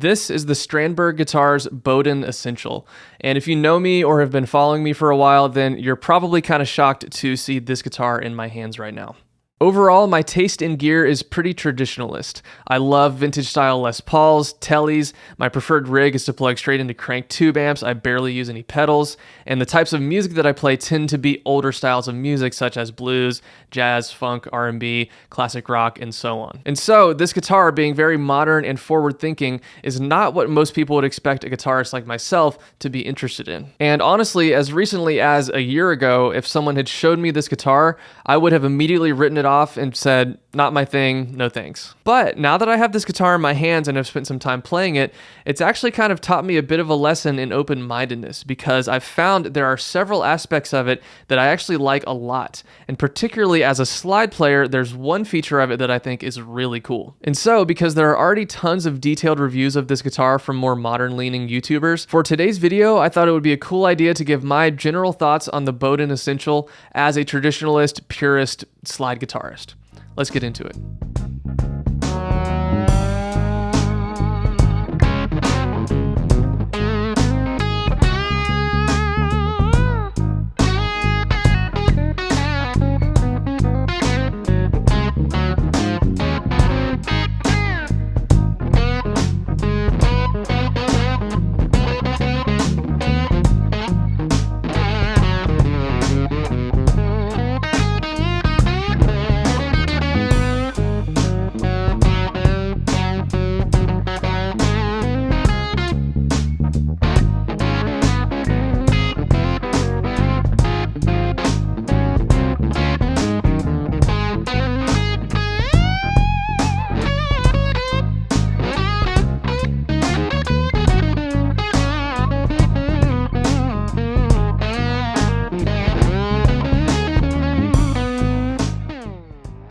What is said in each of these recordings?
This is the Strandberg Guitars Boden Essential. And if you know me or have been following me for a while, then you're probably kind of shocked to see this guitar in my hands right now. Overall, my taste in gear is pretty traditionalist. I love vintage style Les Pauls, Tellys. My preferred rig is to plug straight into crank tube amps. I barely use any pedals. And the types of music that I play tend to be older styles of music such as blues, jazz, funk, R&B, classic rock, and so on. And so this guitar, being very modern and forward thinking, is not what most people would expect a guitarist like myself to be interested in. And honestly, as recently as a year ago, if someone had showed me this guitar, I would have immediately written it off and said, not my thing, no thanks. But now that I have this guitar in my hands and have spent some time playing it, it's actually kind of taught me a bit of a lesson in open-mindedness, because I've found there are several aspects of it that I actually like a lot. And particularly as a slide player, there's one feature of it that I think is really cool. And so, because there are already tons of detailed reviews of this guitar from more modern-leaning YouTubers, for today's video, I thought it would be a cool idea to give my general thoughts on the Boden Essential as a traditionalist, purist slide guitarist. Let's get into it.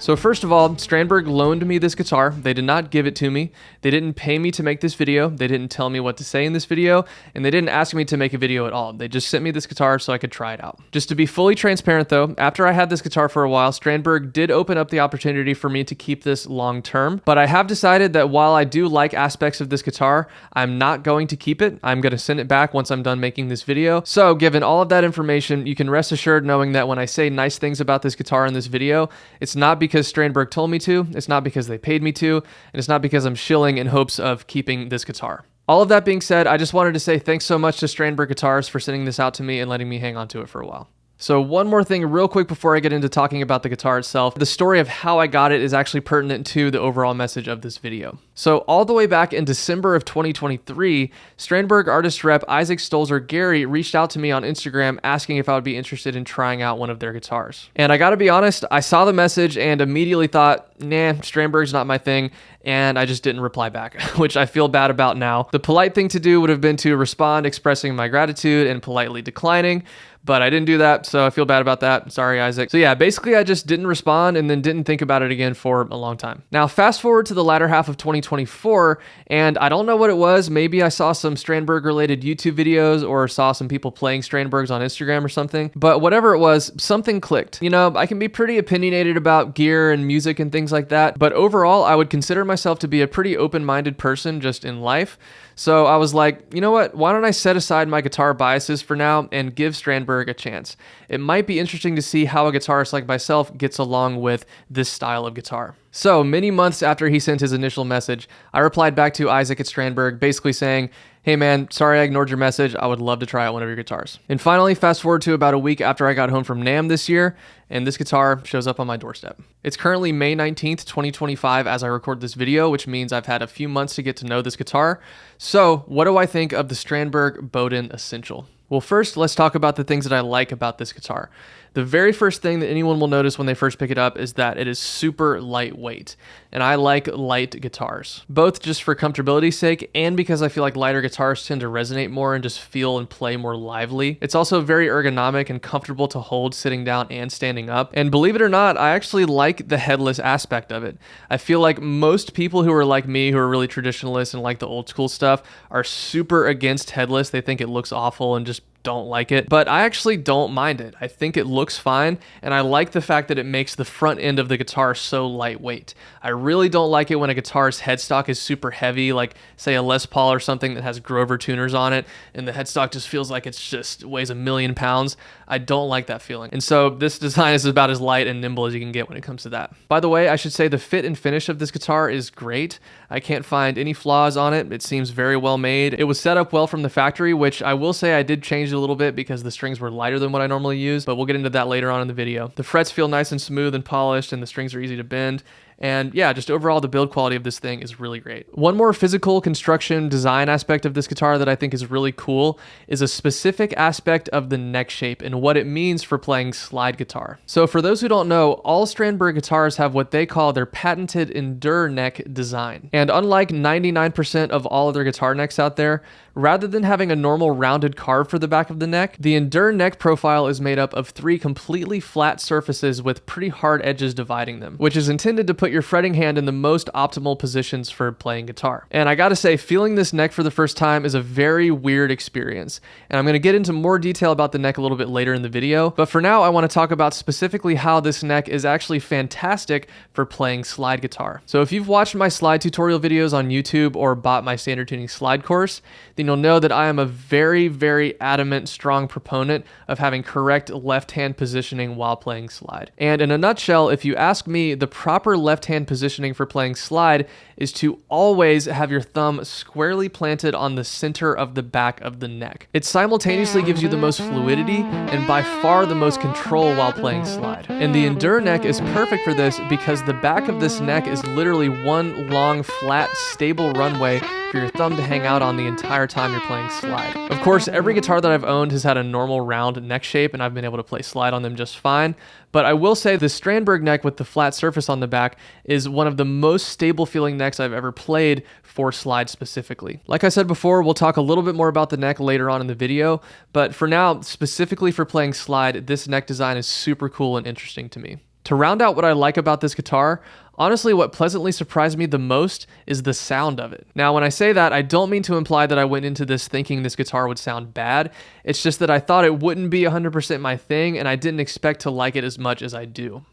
So first of all, Strandberg loaned me this guitar. They did not give it to me. They didn't pay me to make this video. They didn't tell me what to say in this video, and they didn't ask me to make a video at all. They just sent me this guitar so I could try it out. Just to be fully transparent though, after I had this guitar for a while, Strandberg did open up the opportunity for me to keep this long term, but I have decided that while I do like aspects of this guitar, I'm not going to keep it. I'm going to send it back once I'm done making this video. So given all of that information, you can rest assured knowing that when I say nice things about this guitar in this video, it's not because Strandberg told me to, it's not because they paid me to, and it's not because I'm shilling in hopes of keeping this guitar. All of that being said, I just wanted to say thanks so much to Strandberg Guitars for sending this out to me and letting me hang on to it for a while. So one more thing real quick before I get into talking about the guitar itself. The story of how I got it is actually pertinent to the overall message of this video. So all the way back in December of 2023, Strandberg artist rep Isaac Stolzer Gary reached out to me on Instagram asking if I would be interested in trying out one of their guitars. And I gotta be honest, I saw the message and immediately thought, nah, Strandberg's not my thing, and I just didn't reply back, which I feel bad about now. The polite thing to do would have been to respond expressing my gratitude and politely declining, but I didn't do that, so I feel bad about that. Sorry, Isaac. So yeah, basically I just didn't respond and then didn't think about it again for a long time. Now, fast forward to the latter half of 2024, and I don't know what it was. Maybe I saw some Strandberg related YouTube videos or saw some people playing Strandbergs on Instagram or something, but whatever it was, something clicked. You know, I can be pretty opinionated about gear and music and things like that, but overall, I would consider myself to be a pretty open-minded person just in life. So I was like, you know what, why don't I set aside my guitar biases for now and give Strandberg a chance? It might be interesting to see how a guitarist like myself gets along with this style of guitar. So many months after he sent his initial message, I replied back to Isaac at Strandberg basically saying, hey man, sorry I ignored your message. I would love to try out one of your guitars. And finally, fast forward to about a week after I got home from NAMM this year, and this guitar shows up on my doorstep. It's currently May 19th, 2025 as I record this video, which means I've had a few months to get to know this guitar. So what do I think of the Strandberg Boden Essential? Well, first, let's talk about the things that I like about this guitar. The very first thing that anyone will notice when they first pick it up is that it is super lightweight, and I like light guitars, both just for comfortability's sake and because I feel like lighter guitars tend to resonate more and just feel and play more lively. It's also very ergonomic and comfortable to hold sitting down and standing up, and believe it or not, I actually like the headless aspect of it. I feel like most people who are like me, who are really traditionalists and like the old school stuff, are super against headless. They think it looks awful and just don't like it, but I actually don't mind it. I think it looks fine, and I like the fact that it makes the front end of the guitar so lightweight. I really don't like it when a guitar's headstock is super heavy, like say a Les Paul or something that has Grover tuners on it, and the headstock just feels like it's just weighs 1,000,000 pounds. I don't like that feeling. And so this design is about as light and nimble as you can get when it comes to that. By the way, I should say the fit and finish of this guitar is great. I can't find any flaws on it. It seems very well made. It was set up well from the factory, which I will say I did change it a little bit because the strings were lighter than what I normally use, but we'll get into that later on in the video. The frets feel nice and smooth and polished, and the strings are easy to bend. And yeah, just overall, the build quality of this thing is really great. One more physical construction design aspect of this guitar that I think is really cool is a specific aspect of the neck shape and what it means for playing slide guitar. So for those who don't know, all Strandberg guitars have what they call their patented Endure neck design. And unlike 99% of all other guitar necks out there, rather than having a normal rounded carve for the back of the neck, the Endure neck profile is made up of 3 completely flat surfaces with pretty hard edges dividing them, which is intended to put your fretting hand in the most optimal positions for playing guitar. And I gotta say, feeling this neck for the first time is a very weird experience. And I'm gonna get into more detail about the neck a little bit later in the video, but for now I wanna talk about specifically how this neck is actually fantastic for playing slide guitar. So if you've watched my slide tutorial videos on YouTube or bought my standard tuning slide course, then you'll know that I am a very, very adamant, strong proponent of having correct left-hand positioning while playing slide. And in a nutshell, if you ask me, the proper left-hand positioning for playing slide is to always have your thumb squarely planted on the center of the back of the neck. It simultaneously gives you the most fluidity and by far the most control while playing slide. And the Endure neck is perfect for this because the back of this neck is literally one long, flat, stable runway for your thumb to hang out on the entire time you're playing slide. Of course, every guitar that I've owned has had a normal round neck shape and I've been able to play slide on them just fine, but I will say the Strandberg neck with the flat surface on the back is one of the most stable feeling necks I've ever played for slide specifically. Like I said before, we'll talk a little bit more about the neck later on in the video, but for now, specifically for playing slide, this neck design is super cool and interesting to me. To round out what I like about this guitar, honestly, what pleasantly surprised me the most is the sound of it. Now, when I say that, I don't mean to imply that I went into this thinking this guitar would sound bad. It's just that I thought it wouldn't be 100% my thing, and I didn't expect to like it as much as I do.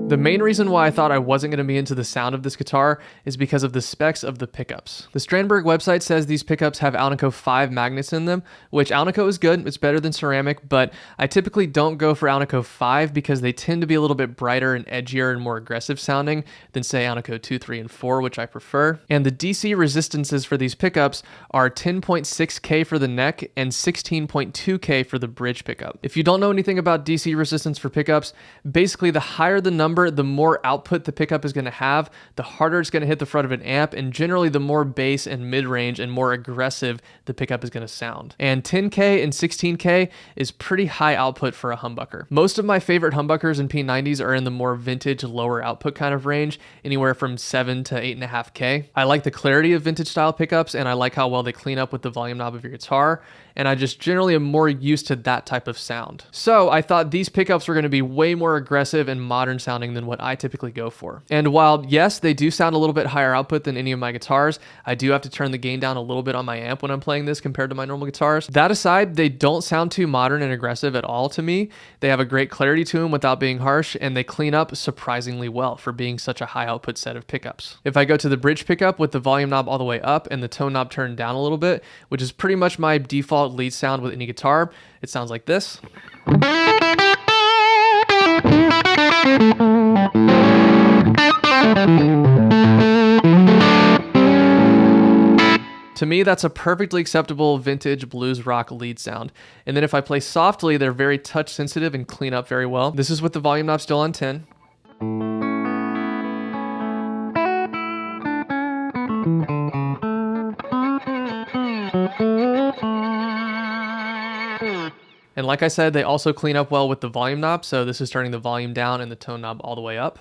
The main reason why I thought I wasn't going to be into the sound of this guitar is because of the specs of the pickups. The Strandberg website says these pickups have Alnico 5 magnets in them, which Alnico is good, it's better than ceramic, but I typically don't go for Alnico 5 because they tend to be a little bit brighter and edgier and more aggressive sounding than say Alnico 2, 3, and 4, which I prefer. And the DC resistances for these pickups are 10.6K for the neck and 16.2K for the bridge pickup. If you don't know anything about DC resistance for pickups, basically the higher the number, the more output the pickup is going to have, the harder it's going to hit the front of an amp, and generally the more bass and mid-range and more aggressive the pickup is going to sound. And 10K and 16K is pretty high output for a humbucker. Most of my favorite humbuckers and P90s are in the more vintage, lower output kind of range, anywhere from 7 to 8.5K. I like the clarity of vintage style pickups, and I like how well they clean up with the volume knob of your guitar, and I just generally am more used to that type of sound. So I thought these pickups were going to be way more aggressive and modern sounding than what I typically go for. And while yes, they do sound a little bit higher output than any of my guitars, I do have to turn the gain down a little bit on my amp when I'm playing this compared to my normal guitars. That aside, they don't sound too modern and aggressive at all to me. They have a great clarity to them without being harsh, and they clean up surprisingly well for being such a high output set of pickups. If I go to the bridge pickup with the volume knob all the way up and the tone knob turned down a little bit, which is pretty much my default lead sound with any guitar, it sounds like this. To me, that's a perfectly acceptable vintage blues rock lead sound. And then if I play softly, they're very touch sensitive and clean up very well. This is with the volume knob still on 10. And like I said, they also clean up well with the volume knob, so this is turning the volume down and the tone knob all the way up.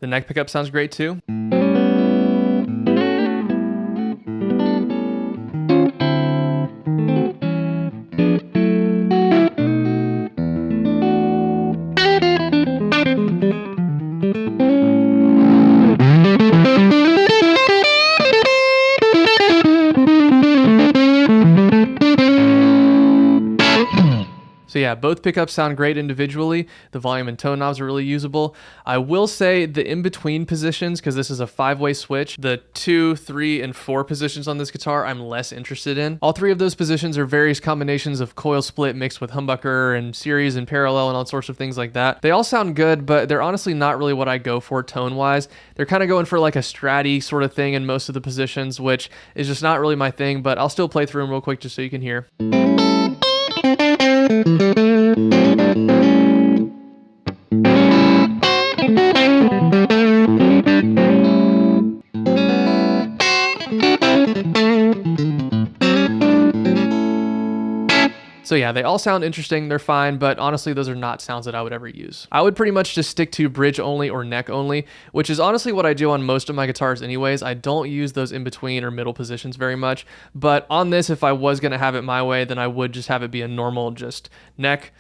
The neck pickup sounds great too. So yeah, both pickups sound great individually. The volume and tone knobs are really usable. I will say the in-between positions, because this is a 5-way switch, the 2, 3, and 4 positions on this guitar, I'm less interested in. All 3 of those positions are various combinations of coil split mixed with humbucker and series and parallel and all sorts of things like that. They all sound good, but they're honestly not really what I go for tone-wise. They're kind of going for like a stratty sort of thing in most of the positions, which is just not really my thing, but I'll still play through them real quick just so you can hear. So yeah, they all sound interesting, they're fine, but honestly, those are not sounds that I would ever use. I would pretty much just stick to bridge only or neck only, which is honestly what I do on most of my guitars anyways. I don't use those in between or middle positions very much, but on this, if I was gonna have it my way, then I would just have it be a normal just neck,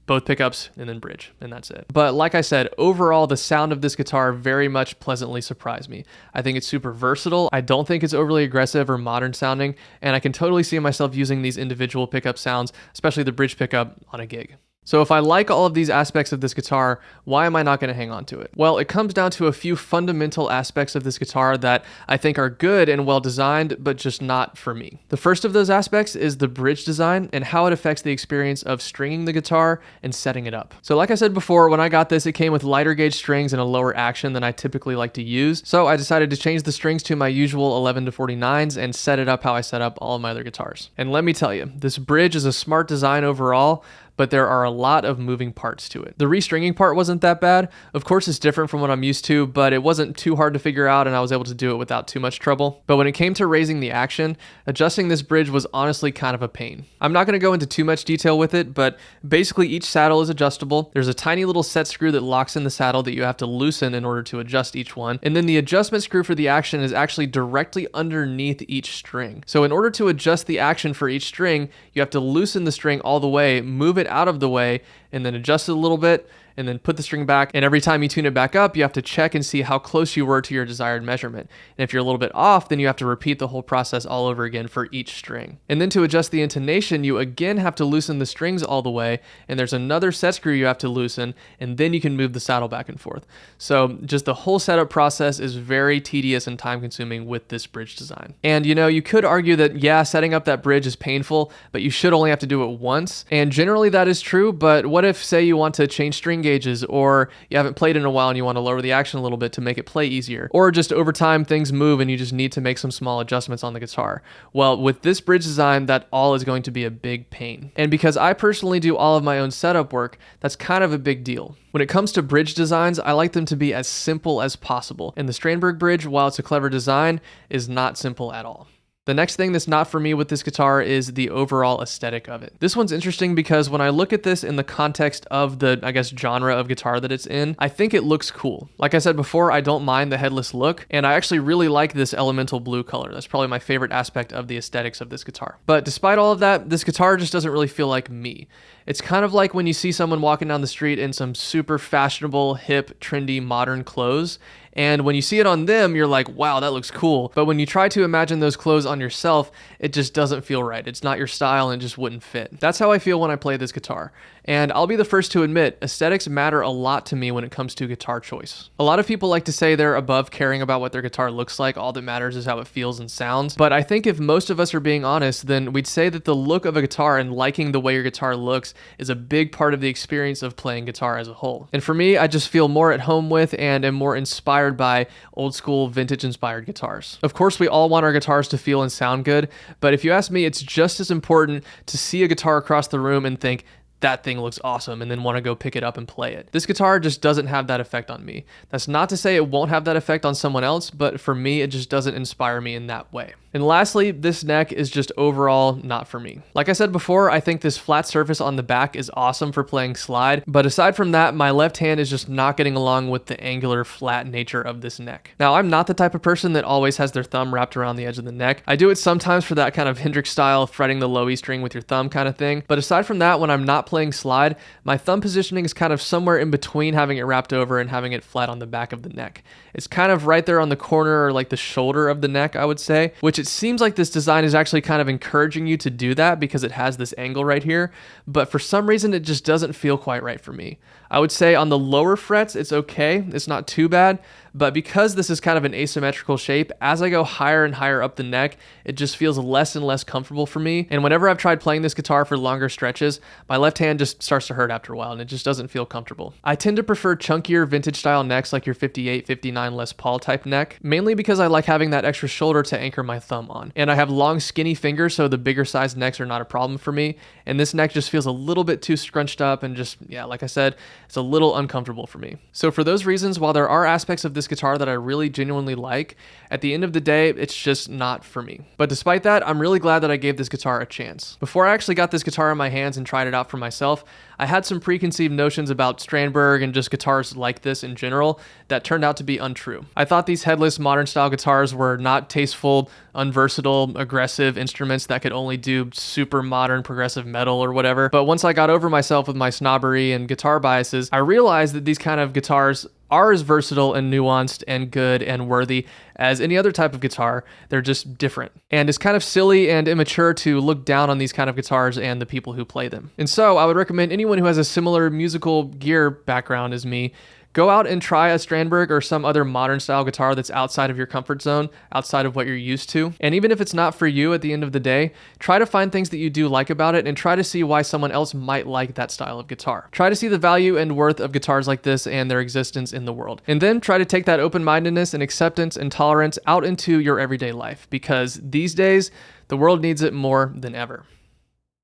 both pickups, and then bridge, and that's it. But like I said, overall, the sound of this guitar very much pleasantly surprised me. I think it's super versatile. I don't think it's overly aggressive or modern sounding, and I can totally see myself using these individual pickup sounds, especially the bridge pickup, on a gig. So if I like all of these aspects of this guitar, why am I not going to hang on to it? Well, it comes down to a few fundamental aspects of this guitar that I think are good and well designed, but just not for me. The first of those aspects is the bridge design and how it affects the experience of stringing the guitar and setting it up. So like I said before, when I got this, it came with lighter gauge strings and a lower action than I typically like to use. So I decided to change the strings to my usual 11 to 49s and set it up how I set up all of my other guitars. And let me tell you, this bridge is a smart design overall, but there are a lot of moving parts to it. The restringing part wasn't that bad. Of course, it's different from what I'm used to, but it wasn't too hard to figure out and I was able to do it without too much trouble. But when it came to raising the action, adjusting this bridge was honestly kind of a pain. I'm not going to go into too much detail with it, but basically each saddle is adjustable. There's a tiny little set screw that locks in the saddle that you have to loosen in order to adjust each one. And then the adjustment screw for the action is actually directly underneath each string. So in order to adjust the action for each string, you have to loosen the string all the way, move it out of the way, and then adjust it a little bit, and then put the string back. And every time you tune it back up, you have to check and see how close you were to your desired measurement. And if you're a little bit off, then you have to repeat the whole process all over again for each string. And then to adjust the intonation, you again have to loosen the strings all the way, and there's another set screw you have to loosen, and then you can move the saddle back and forth. So just the whole setup process is very tedious and time consuming with this bridge design. And you know, you could argue that, yeah, setting up that bridge is painful, but you should only have to do it once. And generally that is true, but what if, say, you want to change string gauges, or you haven't played in a while and you want to lower the action a little bit to make it play easier, or just over time things move and you just need to make some small adjustments on the guitar? Well, with this bridge design, that all is going to be a big pain. And because I personally do all of my own setup work, that's kind of a big deal. When it comes to bridge designs, I like them to be as simple as possible. And the Strandberg bridge, while it's a clever design, is not simple at all. The next thing that's not for me with this guitar is the overall aesthetic of it. This one's interesting because when I look at this in the context of the, I guess, genre of guitar that it's in, I think it looks cool. Like I said before, I don't mind the headless look, and I actually really like this elemental blue color. That's probably my favorite aspect of the aesthetics of this guitar. But despite all of that, this guitar just doesn't really feel like me. It's kind of like when you see someone walking down the street in some super fashionable, hip, trendy, modern clothes, and when you see it on them, you're like, wow, that looks cool. But when you try to imagine those clothes on yourself, it just doesn't feel right. It's not your style and it just wouldn't fit. That's how I feel when I play this guitar. And I'll be the first to admit, aesthetics matter a lot to me when it comes to guitar choice. A lot of people like to say they're above caring about what their guitar looks like. All that matters is how it feels and sounds. But I think if most of us are being honest, then we'd say that the look of a guitar and liking the way your guitar looks is a big part of the experience of playing guitar as a whole. And for me, I just feel more at home with and am more inspired by old school vintage inspired guitars. Of course, we all want our guitars to feel and sound good, but if you ask me, it's just as important to see a guitar across the room and think, that thing looks awesome, and then want to go pick it up and play it. This guitar just doesn't have that effect on me. That's not to say it won't have that effect on someone else, but for me, it just doesn't inspire me in that way. And lastly, this neck is just overall not for me. Like I said before, I think this flat surface on the back is awesome for playing slide, but aside from that, my left hand is just not getting along with the angular flat nature of this neck. Now, I'm not the type of person that always has their thumb wrapped around the edge of the neck. I do it sometimes for that kind of Hendrix style, fretting the low E string with your thumb kind of thing, but aside from that, when I'm not playing slide, my thumb positioning is kind of somewhere in between having it wrapped over and having it flat on the back of the neck. It's kind of right there on the corner or like the shoulder of the neck, I would say, which it seems like this design is actually kind of encouraging you to do that because it has this angle right here, but for some reason it just doesn't feel quite right for me. I would say on the lower frets, it's okay. It's not too bad, but because this is kind of an asymmetrical shape, as I go higher and higher up the neck, it just feels less and less comfortable for me. And whenever I've tried playing this guitar for longer stretches, my left hand just starts to hurt after a while and it just doesn't feel comfortable. I tend to prefer chunkier vintage style necks like your 58, 59 Les Paul type neck, mainly because I like having that extra shoulder to anchor my thumb on. And I have long skinny fingers, so the bigger size necks are not a problem for me. And this neck just feels a little bit too scrunched up and just, yeah, like I said, it's a little uncomfortable for me. So for those reasons, while there are aspects of this guitar that I really genuinely like, at the end of the day, it's just not for me. But despite that, I'm really glad that I gave this guitar a chance. Before I actually got this guitar in my hands and tried it out for myself, I had some preconceived notions about Strandberg and just guitars like this in general that turned out to be untrue. I thought these headless modern style guitars were not tasteful, unversatile, aggressive instruments that could only do super modern progressive metal or whatever. But once I got over myself with my snobbery and guitar biases, I realized that these kind of guitars are as versatile and nuanced and good and worthy as any other type of guitar. They're just different. And it's kind of silly and immature to look down on these kind of guitars and the people who play them. And so I would recommend anyone who has a similar musical gear background as me, go out and try a Strandberg or some other modern style guitar that's outside of your comfort zone, outside of what you're used to. And even if it's not for you at the end of the day, try to find things that you do like about it and try to see why someone else might like that style of guitar. Try to see the value and worth of guitars like this and their existence in the world. And then try to take that open-mindedness and acceptance and tolerance out into your everyday life, because these days, the world needs it more than ever.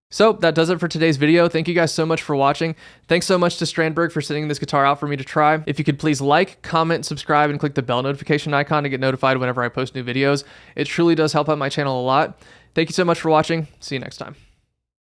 So that does it for today's video. Thank you guys so much for watching. Thanks so much to Strandberg for sending this guitar out for me to try. If you could please like, comment, subscribe, and click the bell notification icon to get notified whenever I post new videos. It truly does help out my channel a lot. Thank you so much for watching. See you next time.